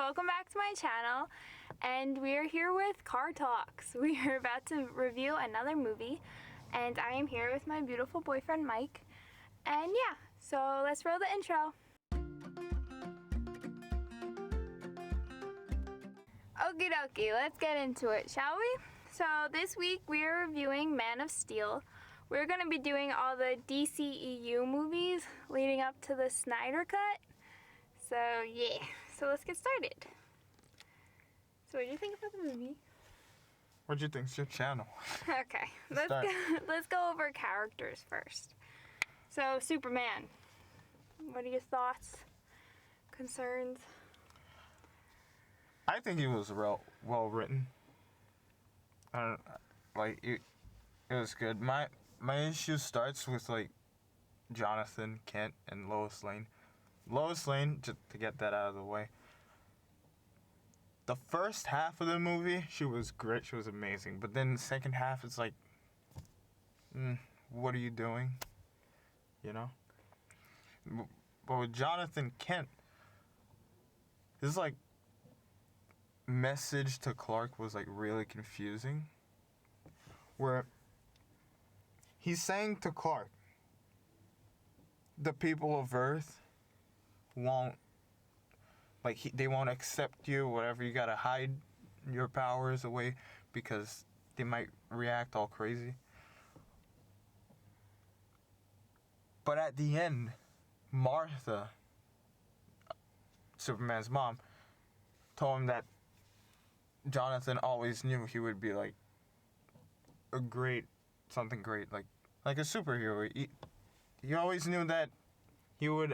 welcome back to my channel, and we are here with Car Talks. We are about to review another movie, and I am here with my beautiful boyfriend Mike. And yeah, so let's roll the intro. Okie dokie, let's get into it, shall we? So this week we are reviewing Man of Steel. We're going to be doing all the DCEU movies leading up to the Snyder Cut. So yeah, so let's get started. So what do you think about the movie? What do you think? It's your channel. Okay, let's go over characters first. So Superman, what are your thoughts, concerns? I think he was well written. It was good. My issue starts with Jonathan Kent and Lois Lane. Lois Lane, just to get that out of the way. The first half of the movie, she was great. She was amazing. But then the second half, it's like, what are you doing? You know? But with Jonathan Kent, his message to Clark was really confusing. Where he's saying to Clark, the people of Earth won't they won't accept you, whatever. You gotta hide your powers away because they might react all crazy. But at the end, Martha, Superman's mom, told him that Jonathan always knew he would be something great, like a superhero. He always knew that he would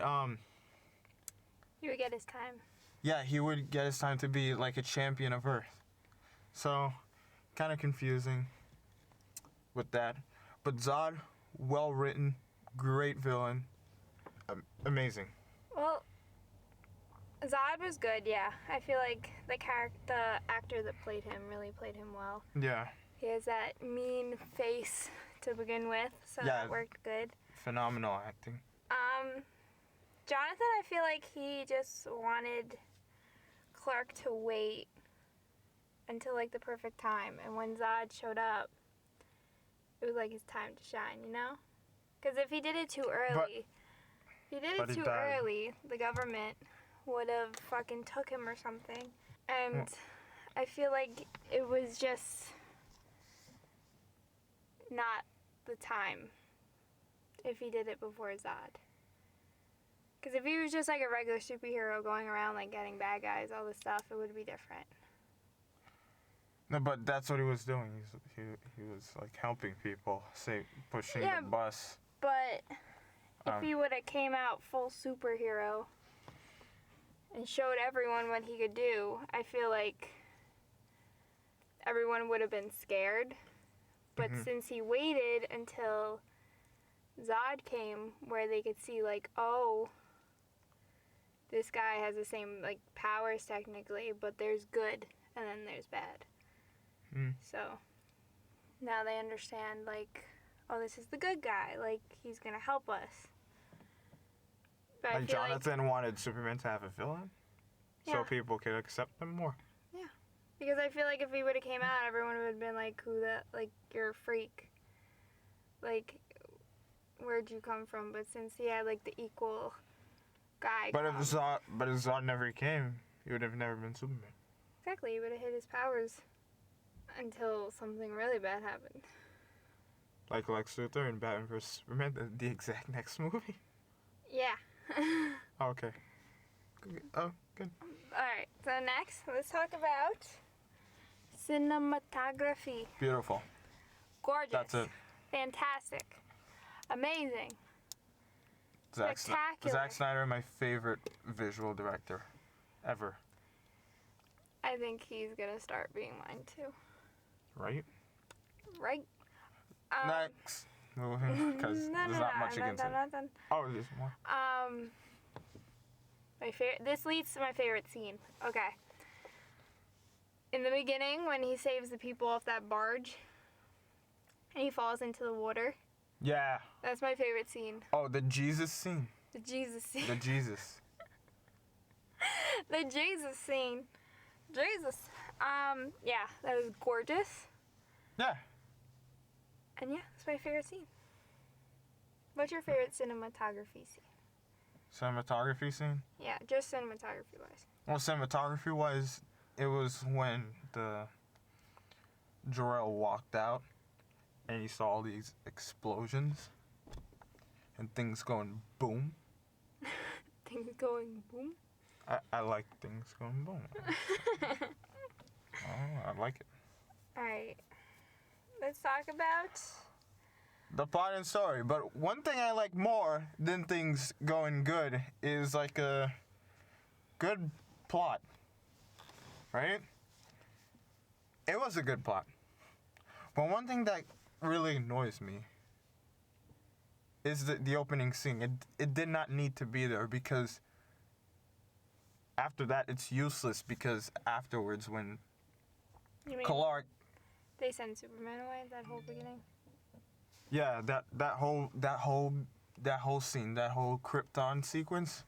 get his time. Yeah, he would get his time to be a champion of Earth. So, kind of confusing with that. But Zod, well written, great villain, amazing. Well, Zod was good, yeah. I feel like the actor that played him really played him well. Yeah. He has that mean face to begin with, so that worked good. Phenomenal acting. Jonathan, I feel like he just wanted Clark to wait until the perfect time, and when Zod showed up, it was his time to shine, you know? Because if he did it too early, the government would have fucking took him or something. And I feel like it was just not the time if he did it before Zod. Because if he was just a regular superhero going around getting bad guys, all this stuff, it would be different. No, but that's what he was doing. He was helping people, pushing the bus. But if he would have came out full superhero and showed everyone what he could do, I feel like everyone would have been scared. But since he waited until Zod came, where they could see oh, this guy has the same powers technically, but there's good and then there's bad. So now they understand oh, this is the good guy, he's gonna help us. But Jonathan wanted Superman to have a villain, so people could accept him more. Yeah, because I feel if he would have came out, everyone would have been who that, you're a freak. Where'd you come from? But since he had the equal guy. But if Zod never came, he would have never been Superman. Exactly, he would have hid his powers until something really bad happened. Like Lex Luthor in Batman vs Superman, the exact next movie. Yeah. Okay. Oh, good. Alright, so next, let's talk about cinematography. Beautiful. Gorgeous. That's it. Fantastic. Amazing. Spectacular. Zack Snyder, my favorite visual director ever. I think he's gonna start being mine too. Right? Right. Next. Because there's not much against it. Oh, there's more. This leads to my favorite scene. Okay. In the beginning, when he saves the people off that barge, and he falls into the water. Yeah. That's my favorite scene. Oh, the Jesus scene. The Jesus scene. The Jesus. The Jesus scene. Jesus. Yeah, that was gorgeous. Yeah. And yeah, it's my favorite scene. What's your favorite cinematography scene? Cinematography scene? Yeah, just cinematography wise. Well, cinematography wise, it was when the Jor-El walked out and you saw all these explosions and things going boom. Things going boom. I like things going boom. Oh, I like it. Alright. Let's talk about The plot and story. But one thing I like more than things going good is like a good plot. Right? It was a good plot. But one thing that really annoys me is the opening scene. It did not need to be there because after that it's useless because afterwards when you mean Clark, they send Superman away, that whole beginning? yeah, that whole scene, that whole Krypton sequence,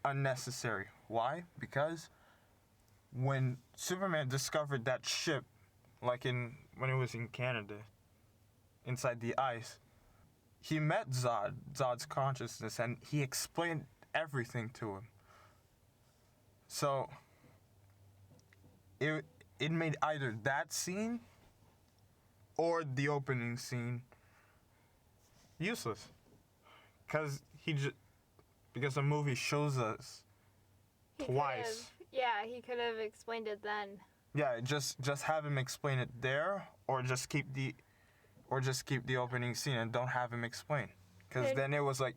unnecessary. Why? Because when Superman discovered that ship, like when it was in Canada, inside the ice, he met Zod's consciousness, and he explained everything to him. So it made either that scene or the opening scene useless, because the movie shows us twice. He could have explained it then. Yeah, just have him explain it there, or just keep the opening scene and don't have him explain. Because then it was like,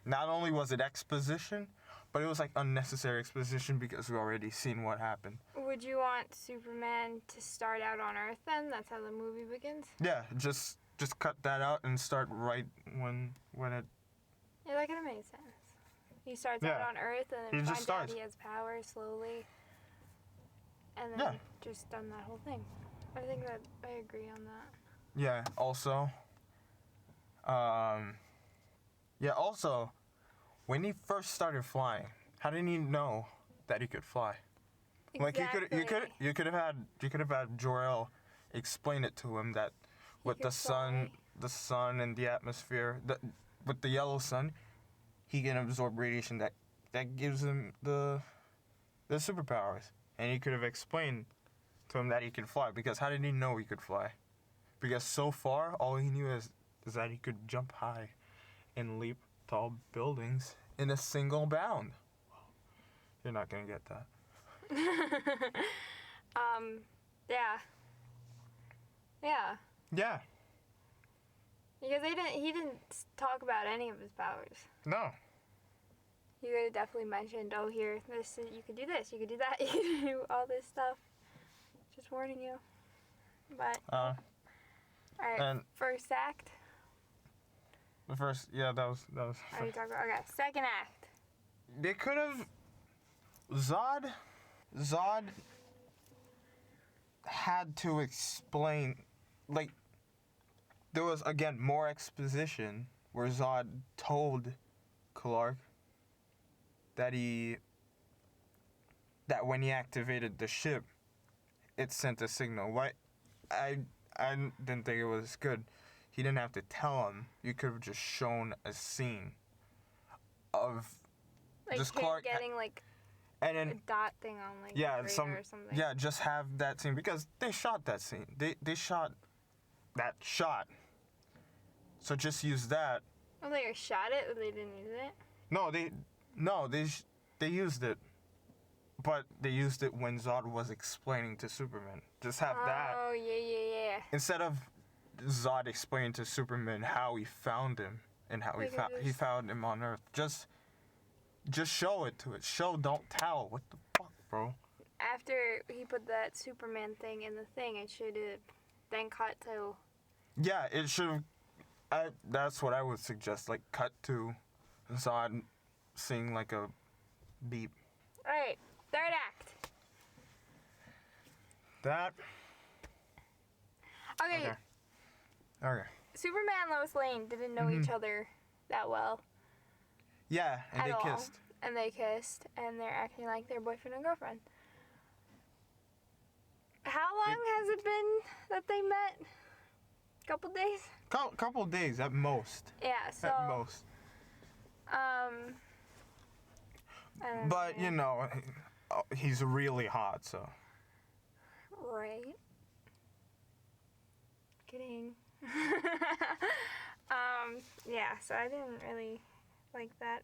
not only was it exposition, but it was like unnecessary exposition because we already seen what happened. Would you want Superman to start out on Earth then? That's how the movie begins? Yeah, just cut that out and start right when it. Yeah, that could have made sense. He starts out on Earth and then finds out he has power slowly. And then just done that whole thing. I think that I agree on that. Yeah, also. Also, when he first started flying, how did he know that he could fly? Exactly. Like you could have had Jor-El explain it to him that with the sun and the atmosphere, with the yellow sun, he can absorb radiation that gives him the superpowers, and he could have explained to him that he could fly. Because how did he know he could fly? Because so far, all he knew is that he could jump high and leap tall buildings in a single bound. You're not gonna get that. Yeah. Yeah. Yeah. Because he didn't talk about any of his powers. No. He could have definitely mentioned, oh, here, you could do this, you could do that, you could do all this stuff. Just warning you. But, alright, first act. The first, that was. Are you talking about? Okay, second act. They could have. Zod had to explain, like, there was again more exposition where Zod told Clark that when he activated the ship, it sent a signal. Why? I didn't think it was good. He didn't have to tell him. You could have just shown a scene of like just Clark getting like and then a dot thing on like the radar or something. Yeah, just have that scene because they shot that scene. They shot that shot. So just use that. Oh, they shot it, but they didn't use it. They used it, but they used it when Zod was explaining to Superman. Just have that. Oh yeah. Instead of Zod explaining to Superman how he found him and how he found him on Earth. Just show it to it. Show, don't tell. What the fuck, bro? After he put that Superman thing in the thing, it should have then cut to. Yeah, it should have. That's what I would suggest. Like, cut to Zod seeing like a beep. Alright, third act. That. Okay. Superman and Lois Lane didn't know each other that well. Yeah, and at they all. kissed. and they kissed, and they're acting like they're boyfriend and girlfriend. How long has it been that they met? Couple days? Couple days at most. Yeah, so... At most. I don't But, know. you know, he's really hot, so. Right. Kidding. Yeah, so I didn't really like that.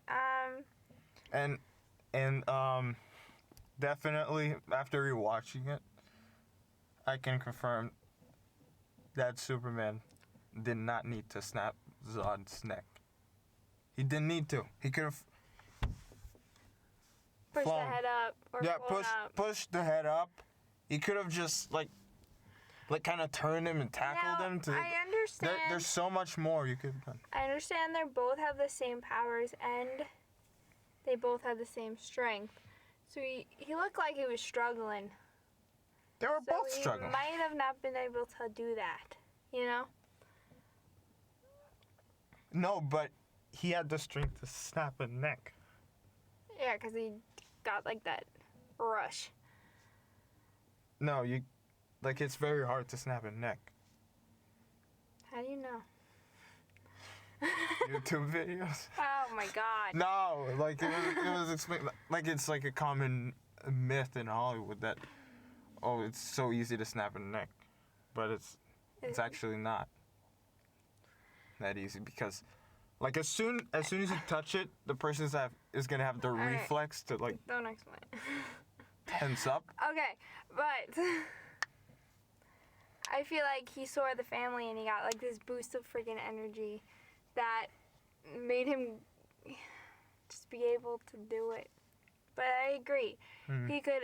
And definitely, after rewatching it, I can confirm that Superman did not need to snap Zod's neck. He didn't need to. He could have Push the head up or flown up. push the head up. He could have just like kind of turned him and tackled him. I understand. There's so much more you could have done. I understand they both have the same powers and they both have the same strength. So he looked like he was struggling. They were both struggling. He might have not been able to do that, you know? No, but he had the strength to snap a neck. Yeah, because he got like that rush. No, it's very hard to snap a neck. How do you know? YouTube videos. Oh my god. No, like it was explained. Like it's like a common myth in Hollywood that it's so easy to snap a neck, but it's actually not that easy because, like as soon as you touch it, the person is gonna have the reflex to like. Don't explain. Tense up. Okay, but I feel like he saw the family and he got like this boost of freaking energy that made him just be able to do it. But I agree. Mm-hmm. He could,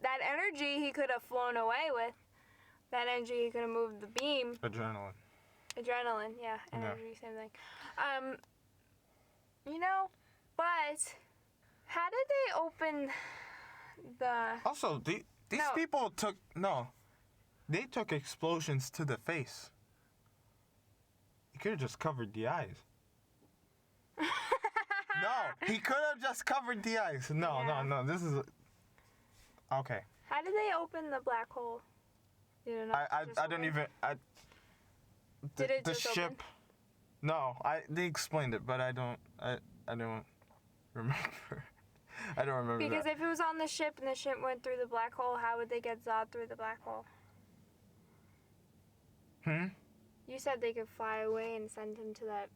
that energy he could have flown away with. That energy he could have moved the beam. Adrenaline, yeah, energy, same thing. You know, but how did they open the... Also, these people they took explosions to the face. He could have just covered the eyes. No, he could have just covered the eyes. No, this is... Okay. How did they open the black hole? Did it not I don't even... Did it the just ship... open? No, they explained it, but I don't remember. I don't remember Because that. if it was on the ship and the ship went through the black hole, how would they get Zod through the black hole? You said they could fly away and send him to that...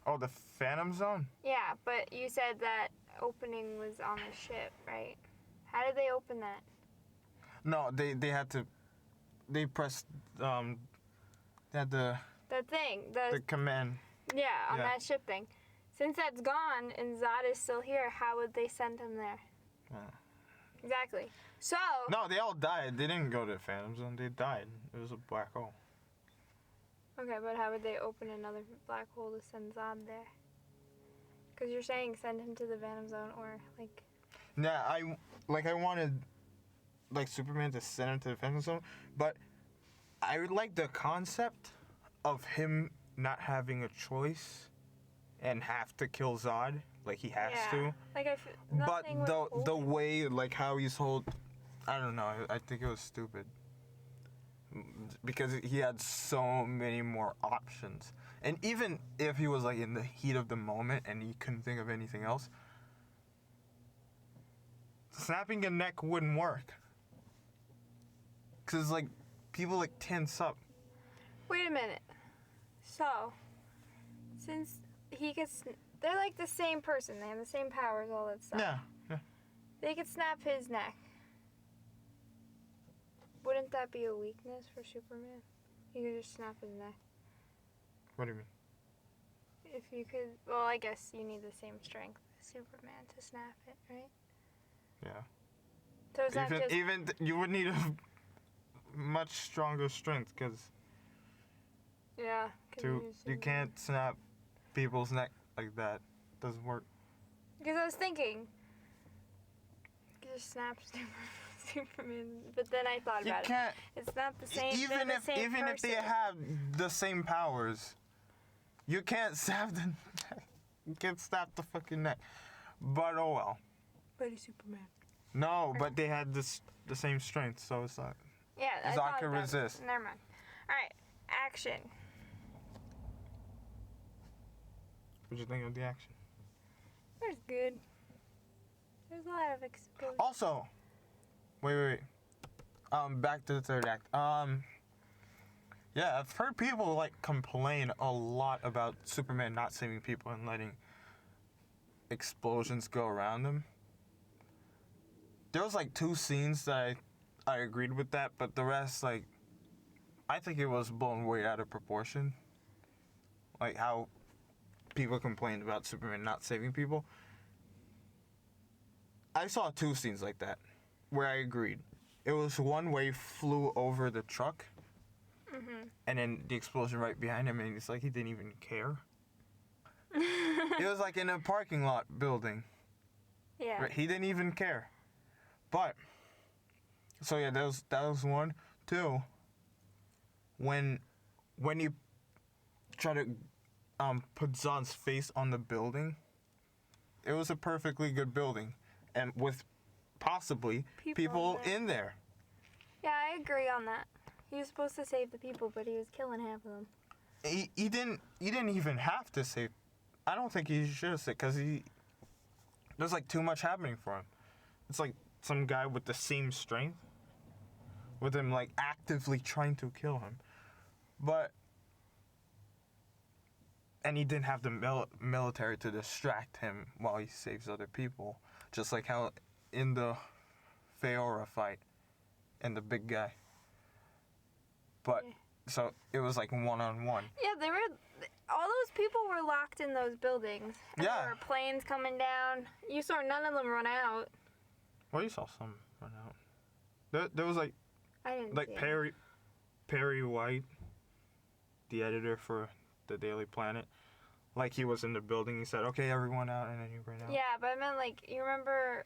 Oh, the Phantom Zone? Yeah, but you said that opening was on the ship, right? How did they open that? No, they had to... They pressed... They had the thing. the command. Yeah, on that ship thing. Since that's gone and Zod is still here, how would they send him there? Exactly. So... No, they all died. They didn't go to the Phantom Zone. They died. It was a black hole. Okay, but how would they open another black hole to send Zod there? Because you're saying send him to the Phantom Zone or, like... Yeah, I wanted, like, Superman to send him to the Phantom Zone, but I would like the concept of him not having a choice and have to kill Zod, like he has to. Like But the way, like, how he's I don't know, I think it was stupid. Because he had so many more options. And even if he was, like, in the heat of the moment and he couldn't think of anything else, snapping a neck wouldn't work. Because, like, people, like, tense up. Wait a minute. So, since he gets... They're, like, the same person. They have the same powers, all that stuff. Yeah. They could snap his neck. Wouldn't that be a weakness for Superman? You could just snap his neck. What do you mean? If you could... Well, I guess you need the same strength as Superman to snap it, right? Yeah. So it's not just... Even you would need a much stronger strength, because... Yeah. You can't snap people's neck like that. Doesn't work. Because I was thinking... You could just snap Superman, but then I thought about it. It's not the same. Even if they have the same powers, you can't snap the neck. You can't snap the fucking neck. But oh well. But he's Superman. No, but they had the same strength, so it's not. Yeah, Zod could resist. Never mind. All right, action. What'd you think of the action? It was good. There's a lot of explosions. Also, wait. Back to the third act. Yeah, I've heard people like complain a lot about Superman not saving people and letting explosions go around him. There was like 2 scenes that I agreed with that, but the rest, like, I think it was blown way out of proportion. Like how people complained about Superman not saving people. I saw 2 scenes like that where I agreed. It was one where he flew over the truck, and then the explosion right behind him, and it's like he didn't even care. It was like in a parking lot building. Yeah. Right? He didn't even care. But, so yeah, that was 1. 2, when you try to put Zod's face on the building, it was a perfectly good building, and with possibly people in there. Yeah, I agree on that. He was supposed to save the people, but he was killing half of them. He didn't even have to save. I don't think he should have saved, because there's like too much happening for him. It's like some guy with the same strength, with him like actively trying to kill him, and he didn't have the military to distract him while he saves other people, just like how in the Feora fight and the big guy. But so it was like 1-on-1. Yeah, all those people were locked in those buildings. And Yeah. There were planes coming down. You saw none of them run out. Well, you saw some run out. There was like I didn't see Perry White, the editor for the Daily Planet, like he was in the building. He said, "Okay, everyone out," and then he ran out. Yeah, but I meant like, you remember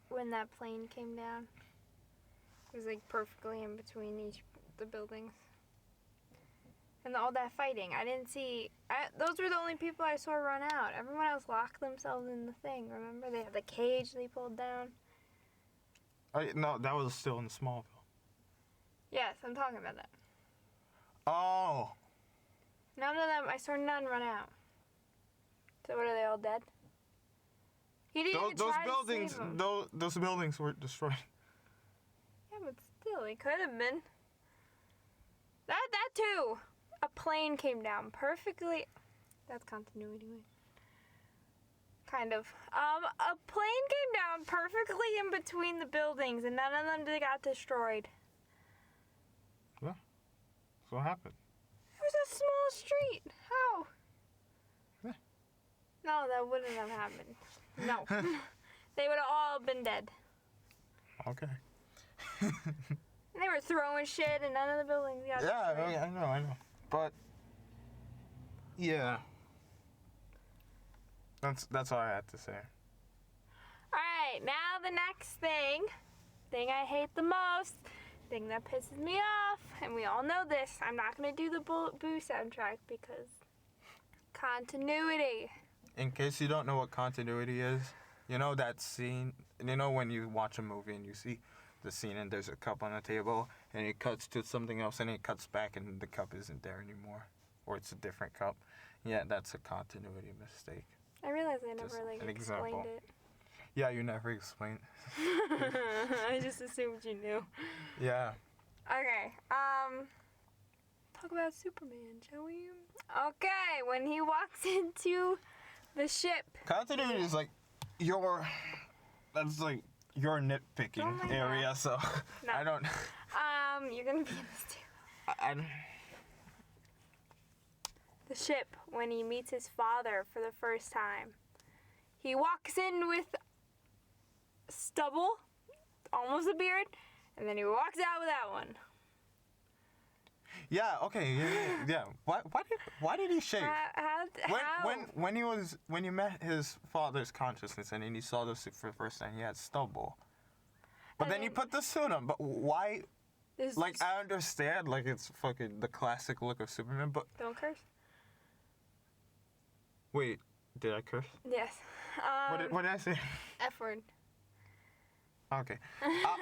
when that plane came down? It was like perfectly in between the buildings. And all that fighting, I didn't see. Those were the only people I saw run out. Everyone else locked themselves in the thing. Remember, they had the cage they pulled down. No, that was still in Smallville. Yes, I'm talking about that. Oh. None of them. I saw none run out. So what, are they all dead? He didn't even Those try buildings, to save them. those buildings were destroyed. Yeah, but still, it could have been. That too. A plane came down perfectly. That's continuity. Wait. Kind of. A plane came down perfectly in between the buildings, and none of them got destroyed. Yeah. That's what happened. It was a small street. How? Yeah. No, that wouldn't have happened. No. They would have all been dead. Okay. And they were throwing shit, and none of the buildings got destroyed. Yeah, I know. But yeah, that's all I had to say. All right, now the next thing I hate the most, thing that pisses me off, and we all know this. I'm not gonna do the Boo soundtrack because continuity. In case you don't know what continuity is, you know that scene. You know when you watch a movie and you see the scene and there's a cup on the table and it cuts to something else and it cuts back and the cup isn't there anymore, or it's a different cup. Yeah, that's a continuity mistake. I realize I Just never an explained example. it. Yeah, you never explained. I just assumed you knew. Yeah. Okay, talk about Superman, shall we? Okay, when he walks into the ship. Continuity is like that's like your nitpicking area, so No. I don't. You're gonna be in this too. I The ship, when he meets his father for the first time. He walks in with stubble, almost a beard, and then he walks out without one. Yeah. Okay. Yeah. Why did he shave? When you met his father's consciousness and then you saw the suit for the first time, he had stubble. But then he put the suit on. But why? Like, I understand, like, it's fucking the classic look of Superman, but Don't curse. wait, Did I curse? Yes. What did I say? F word. Okay.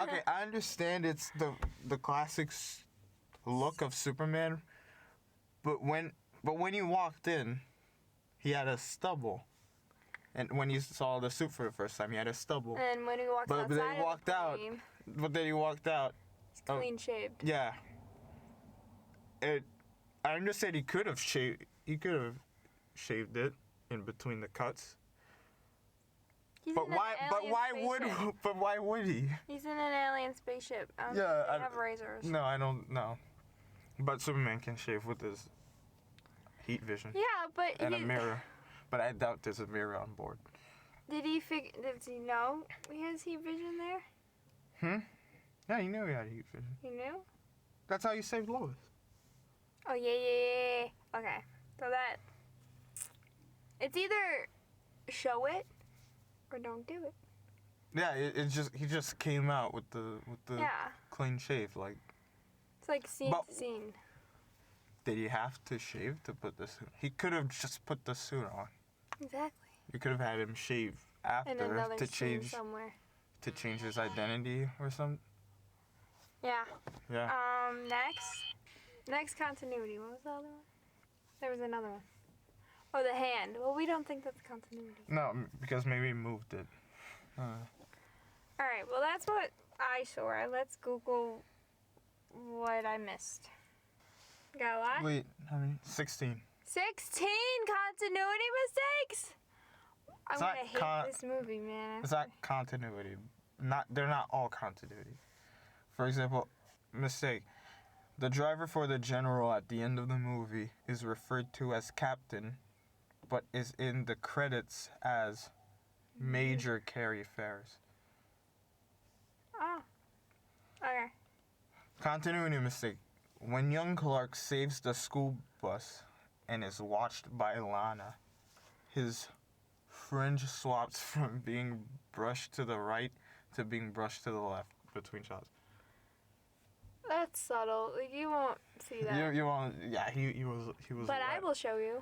Okay, I understand it's the classic look of Superman, but when you walked in, he had a stubble. And when you saw the suit for the first time, he had a stubble. And when he walks But outside then he walked out. But then he walked out. He's clean shaved. Yeah. I understand he could have shaved. He could have shaved it in between the cuts. He's But in why? an But alien why spaceship. would? But why would he? He's in an alien spaceship. Yeah, They have razors. No, I don't know. But Superman can shave with his heat vision Yeah, but and a mirror. But I doubt there's a mirror on board. Does he know he has heat vision there? Yeah, you knew he had heat vision. He knew? That's how you saved Lois. Oh, yeah. Okay. So that... It's either show it or don't do it. Yeah, he just came out with the Yeah. clean shave. Like, It's like scene to scene. did he have to shave to put the suit? He could have just put the suit on. Exactly. You could have had him shave In after another to scene change somewhere. his identity or something. Yeah. Yeah. Next continuity. What was the other one? There was another one. Oh, the hand. Well, we don't think that's continuity. No, because maybe he moved it. All right. Well, that's what I saw. Let's Google what I missed. Got a lot? Wait, how many? 16. 16 continuity mistakes. I'm gonna hate this movie, man. It's not continuity. They're not all continuity. For example, mistake. The driver for the general at the end of the movie is referred to as Captain, but is in the credits as Major Carrie Ferris. Oh. Okay. Continuity mistake. When young Clark saves the school bus and is watched by Lana, his fringe swaps from being brushed to the right to being brushed to the left between shots. That's subtle. Like, you won't see that. You won't. Yeah, he was. But I will show you.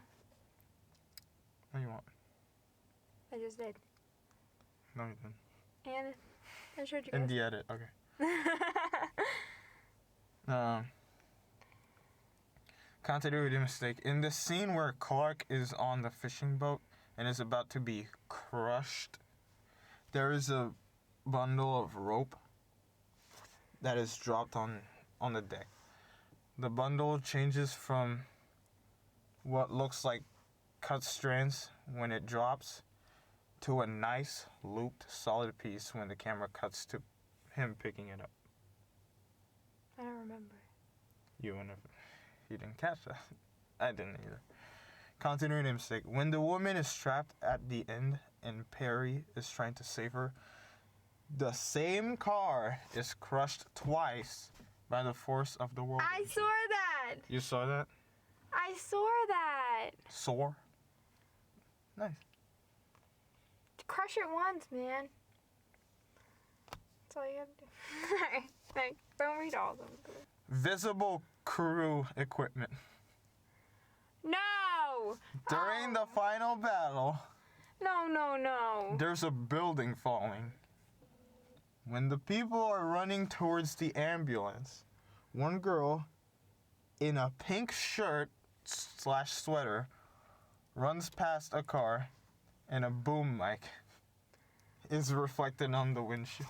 No, you won't. I just did. No, you didn't. And I showed you In guys. the edit, okay. Continuity mistake. In the scene where Clark is on the fishing boat and is about to be crushed, there is a bundle of rope that is dropped on the deck. The bundle changes from what looks like cut strands when it drops to a nice looped solid piece when the camera cuts to him picking it up. I don't remember. You didn't catch that. I didn't either. Continuity mistake. When the woman is trapped at the end and Perry is trying to save her, the same car is crushed twice by the force of the world. I saw that. You saw that? I saw that. Soar? Nice. Crush it once, man. That's all you gotta do. Like, don't read all of them. Visible crew equipment. No! During the final battle, No. there's a building falling. When the people are running towards the ambulance, one girl in a pink shirt / sweater runs past a car and a boom mic is reflected on the windshield.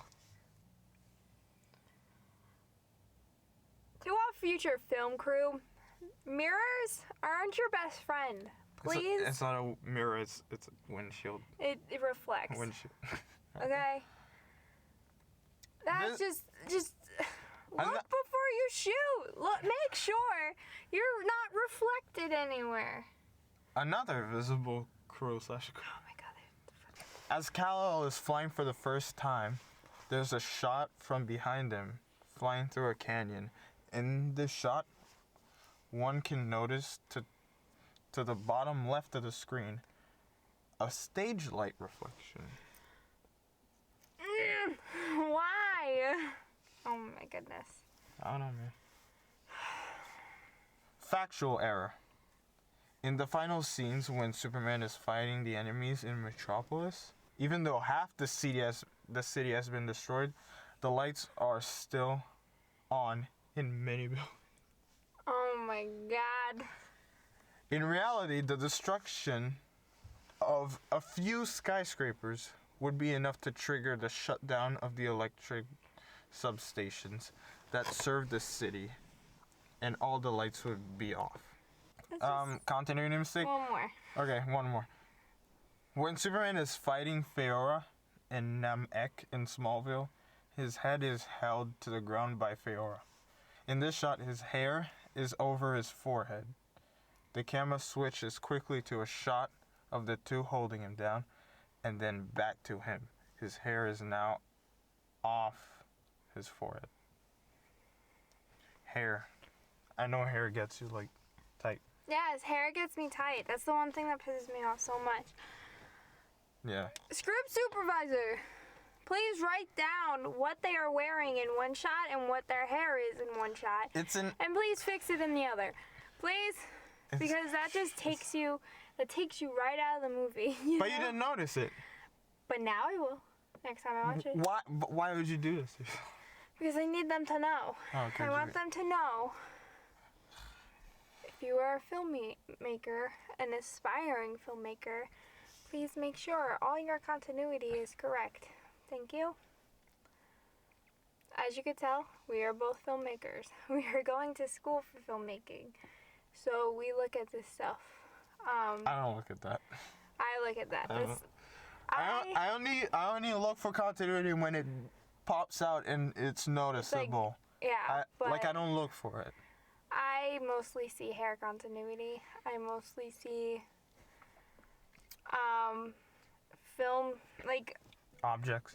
To our future film crew, mirrors aren't your best friend. Please? It's not a mirror, it's a windshield. It reflects. Windshield. Okay? That's just look not- before you shoot. Look, make sure you're not reflected anywhere. Another visible crew / Oh my god. As Kal-El is flying for the first time, there's a shot from behind him, flying through a canyon. In this shot, one can notice to the bottom left of the screen, a stage light reflection. Why? Oh my goodness. I don't know, man. Factual error. In the final scenes when Superman is fighting the enemies in Metropolis, even though half the city has been destroyed, the lights are still on in many buildings. Oh my god. In reality, the destruction of a few skyscrapers would be enough to trigger the shutdown of the electric substations that serve the city, and all the lights would be off. Continuity mistake? One more. Okay, one more. When Superman is fighting Feora and Namek in Smallville, his head is held to the ground by Feora. In this shot, his hair is over his forehead. The camera switches quickly to a shot of the two holding him down, and then back to him. His hair is now off his forehead. Hair. I know hair gets you, like, tight. Yeah, his hair gets me tight. That's the one thing that pisses me off so much. Yeah. Script supervisor, please write down what they are wearing in one shot and what their hair is in one shot. And please fix it in the other. Please, because that just takes you right out of the movie. You didn't notice it. But now I will. Next time I watch it. Why would you do this? Because I need them to know. Oh, okay, I want them to know. If you are a filmmaker, an aspiring filmmaker, please make sure all your continuity is correct. Thank you. As you could tell, we are both filmmakers. We are going to school for filmmaking. So we look at this stuff. I don't look at that. I look at that. I only look for continuity when it pops out and it's noticeable. I don't look for it. I mostly see hair continuity. I mostly see film, like objects.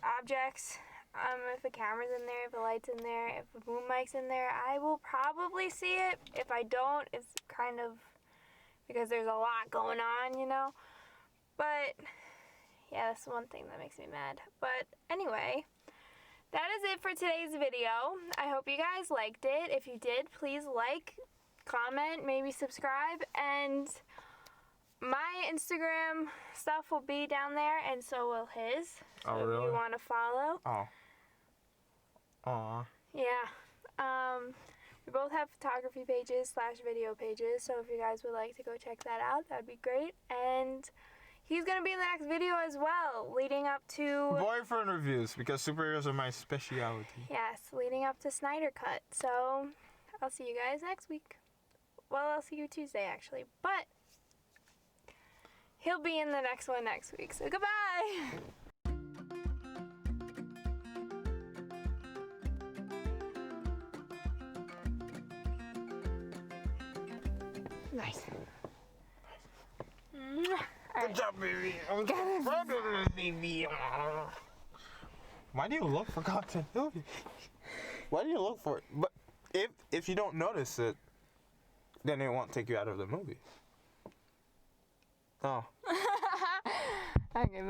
If a camera's in there, if a light's in there, if a boom mic's in there, I will probably see it. If I don't, it's kind of because there's a lot going on, you know. But yeah, that's one thing that makes me mad. But anyway, that is it for today's video. I hope you guys liked it. If you did, please like, comment, maybe subscribe, and my Instagram stuff will be down there, and so will his. So really? If you want to follow. Oh. Aw. Yeah. We both have photography pages / video pages, so if you guys would like to go check that out, that'd be great. And he's going to be in the next video as well, leading up to... boyfriend reviews, because superheroes are my specialty. Yes, leading up to Snyder Cut. So, I'll see you guys next week. Well, I'll see you Tuesday, actually. But, he'll be in the next one next week. So, goodbye! Nice. Good job, baby. I'm proud of this, baby. Why do you look for continuity? Why do you look for it? But if you don't notice it, then it won't take you out of the movie. Oh. Okay.